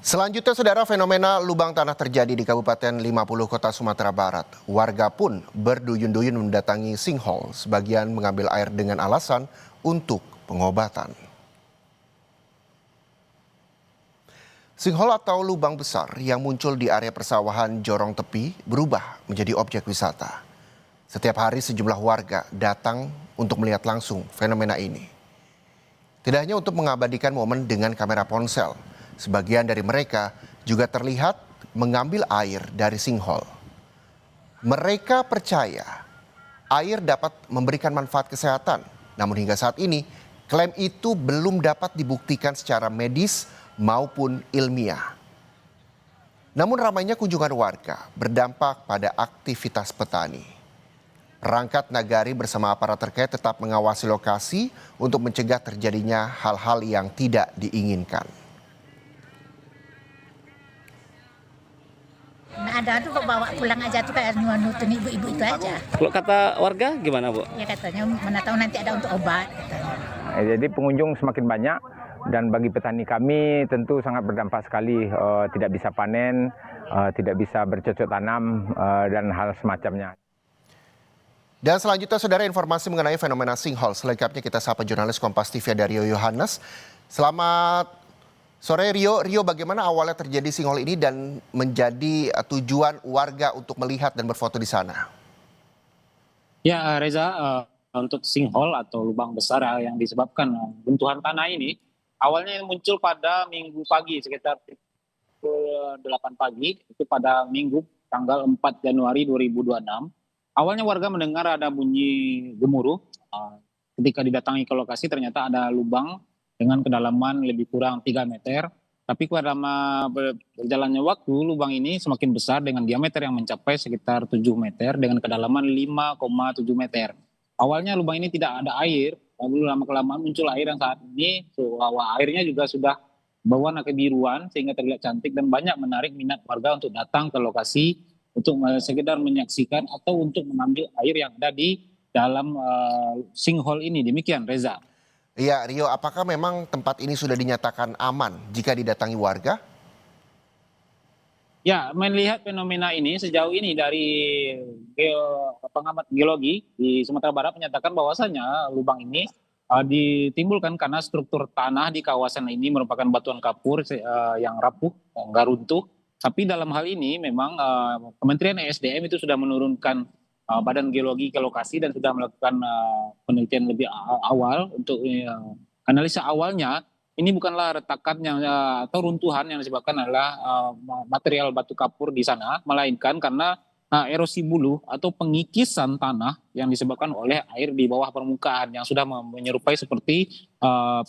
Selanjutnya, saudara, fenomena lubang tanah terjadi di Kabupaten 50 Kota Sumatera Barat. Warga pun berduyun-duyun mendatangi sinkhole, sebagian mengambil air dengan alasan untuk pengobatan. Sinkhole atau lubang besar yang muncul di area persawahan Jorong Tepi berubah menjadi objek wisata. Setiap hari sejumlah warga datang untuk melihat langsung fenomena ini. Tidak hanya untuk mengabadikan momen dengan kamera ponsel, sebagian dari mereka juga terlihat mengambil air dari sinkhole. Mereka percaya air dapat memberikan manfaat kesehatan, namun hingga saat ini klaim itu belum dapat dibuktikan secara medis maupun ilmiah. Namun ramainya kunjungan warga berdampak pada aktivitas petani. Perangkat nagari bersama aparat terkait tetap mengawasi lokasi untuk mencegah terjadinya hal-hal yang tidak diinginkan. Ada tuh kok bawa pulang aja tuh kayak nutun ibu-ibu itu aja. Kalau kata warga gimana, Bu? Ya katanya mana tahu nanti ada untuk obat katanya. Jadi pengunjung semakin banyak dan bagi petani kami tentu sangat berdampak sekali, tidak bisa panen, tidak bisa bercocok tanam dan hal semacamnya. Dan selanjutnya, saudara, informasi mengenai fenomena sinkhole. Selengkapnya kita sapa jurnalis Kompas TV ada Rio Yohanes. Selamat sore, Rio. Rio, bagaimana awalnya terjadi sinkhole ini dan menjadi tujuan warga untuk melihat dan berfoto di sana? Ya, Reza, untuk sinkhole atau lubang besar yang disebabkan bentuhan tanah ini, awalnya muncul pada Minggu pagi sekitar pukul 8 pagi, itu pada Minggu tanggal 4 Januari 2026. Awalnya warga mendengar ada bunyi gemuruh. Ketika didatangi ke lokasi ternyata ada lubang dengan kedalaman lebih kurang 3 meter. Tapi pada berjalannya waktu, lubang ini semakin besar dengan diameter yang mencapai sekitar 7 meter dengan kedalaman 5,7 meter. Awalnya lubang ini tidak ada air, lalu lama-kelamaan muncul air yang saat ini airnya juga sudah berwarna kebiruan sehingga terlihat cantik dan banyak menarik minat warga untuk datang ke lokasi untuk sekedar menyaksikan atau untuk mengambil air yang ada di dalam sinkhole ini. Demikian, Reza. Iya, Rio, apakah memang tempat ini sudah dinyatakan aman jika didatangi warga? Ya, melihat fenomena ini sejauh ini dari pengamat geologi di Sumatera Barat menyatakan bahwasanya lubang ini ditimbulkan karena struktur tanah di kawasan ini merupakan batuan kapur yang rapuh, nggak runtuh. Tapi dalam hal ini memang Kementerian ESDM itu sudah menurunkan Badan Geologi ke lokasi dan sudah melakukan penelitian lebih awal untuk analisa awalnya. Ini bukanlah retakan yang atau runtuhan yang disebabkan adalah material batu kapur di sana, melainkan karena erosi buluh atau pengikisan tanah yang disebabkan oleh air di bawah permukaan yang sudah menyerupai seperti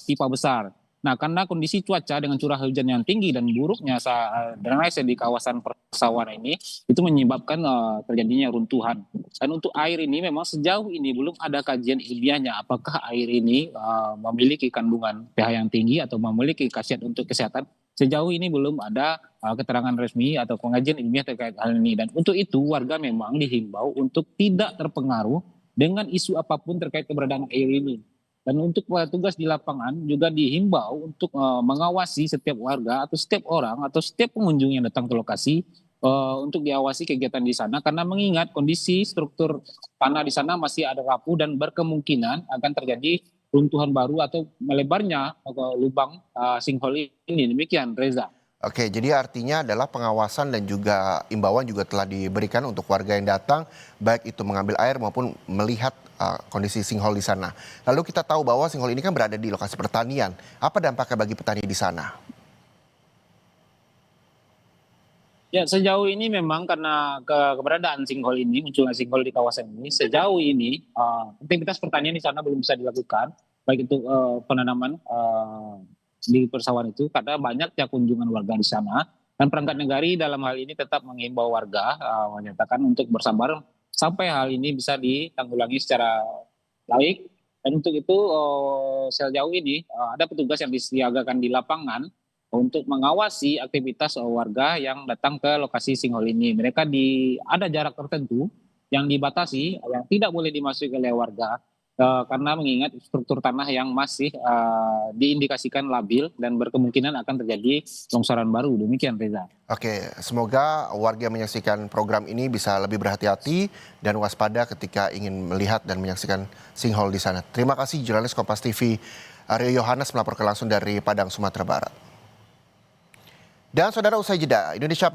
pipa besar. Nah, karena kondisi cuaca dengan curah hujan yang tinggi dan buruknya drainase di kawasan persawahan ini, itu menyebabkan terjadinya runtuhan. Dan untuk air ini memang sejauh ini belum ada kajian ilmiahnya apakah air ini memiliki kandungan pH yang tinggi atau memiliki khasiat untuk kesehatan. Sejauh ini belum ada keterangan resmi atau pengajian ilmiah terkait hal ini. Dan untuk itu warga memang dihimbau untuk tidak terpengaruh dengan isu apapun terkait keberadaan air ini. Dan untuk petugas di lapangan juga dihimbau untuk mengawasi setiap warga atau setiap orang atau setiap pengunjung yang datang ke lokasi untuk diawasi kegiatan di sana karena mengingat kondisi struktur tanah di sana masih ada rapuh dan berkemungkinan akan terjadi runtuhan baru atau melebarnya lubang sinkhole ini. Demikian, Reza. Oke, jadi artinya adalah pengawasan dan juga imbauan juga telah diberikan untuk warga yang datang, baik itu mengambil air maupun melihat kondisi sinkhole di sana. Lalu kita tahu bahwa sinkhole ini kan berada di lokasi pertanian. Apa dampaknya bagi petani di sana? Ya, sejauh ini memang karena keberadaan sinkhole ini, munculnya sinkhole di kawasan ini, sejauh ini aktivitas pertanian di sana belum bisa dilakukan, baik itu penanaman di persawahan itu, karena banyaknya kunjungan warga di sana. Dan perangkat negari dalam hal ini tetap menghimbau warga menyatakan untuk bersabar sampai hal ini bisa ditanggulangi secara baik. Dan untuk itu sejauh ini ada petugas yang disiagakan di lapangan untuk mengawasi aktivitas warga yang datang ke lokasi sinkhole ini. Mereka ada jarak tertentu yang dibatasi, yang tidak boleh dimasuki oleh warga. karena mengingat struktur tanah yang masih diindikasikan labil dan berkemungkinan akan terjadi longsoran baru. Demikian, Reza. Oke, semoga warga yang menyaksikan program ini bisa lebih berhati-hati dan waspada ketika ingin melihat dan menyaksikan sinkhole di sana. Terima kasih jurnalis Kompas TV Aryo Yohanes melaporkan langsung dari Padang, Sumatera Barat. Dan saudara, usai jeda, Indonesia